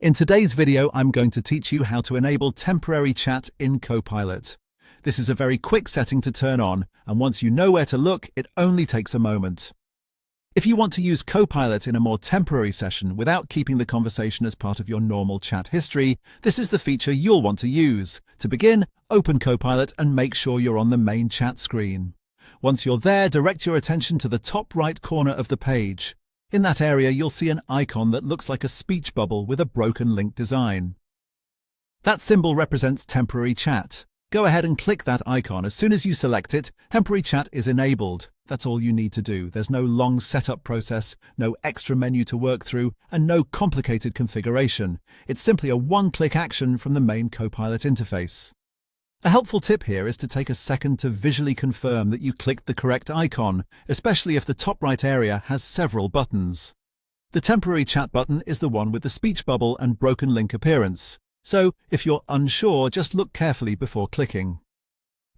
In today's video, I'm going to teach you how to enable temporary chat in Copilot. This is a very quick setting to turn on, and once you know where to look, it only takes a moment. If you want to use Copilot in a more temporary session without keeping the conversation as part of your normal chat history, this is the feature you'll want to use. To begin, open Copilot and make sure you're on the main chat screen. Once you're there, direct your attention to the top right corner of the page. In that area, you'll see an icon that looks like a speech bubble with a broken link design. That symbol represents temporary chat. Go ahead and click that icon. As soon as you select it, temporary chat is enabled. That's all you need to do. There's no long setup process, no extra menu to work through, and no complicated configuration. It's simply a one-click action from the main Copilot interface. A helpful tip here is to take a second to visually confirm that you clicked the correct icon, especially if the top right area has several buttons. The temporary chat button is the one with the speech bubble and broken link appearance. So, if you're unsure, just look carefully before clicking.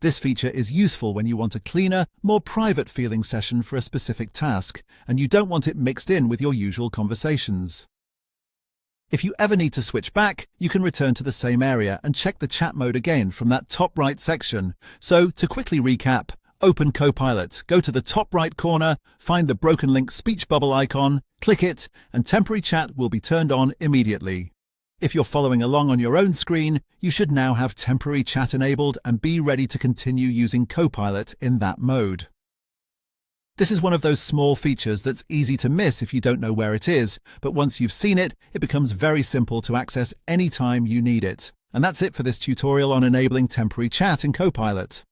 This feature is useful when you want a cleaner, more private-feeling session for a specific task, and you don't want it mixed in with your usual conversations. If you ever need to switch back, you can return to the same area and check the chat mode again from that top right section. So, to quickly recap, open Copilot, go to the top right corner, find the broken link speech bubble icon, click it, and temporary chat will be turned on immediately. If you're following along on your own screen, you should now have temporary chat enabled and be ready to continue using Copilot in that mode. This is one of those small features that's easy to miss if you don't know where it is, but once you've seen it, it becomes very simple to access anytime you need it. And that's it for this tutorial on enabling temporary chat in Copilot.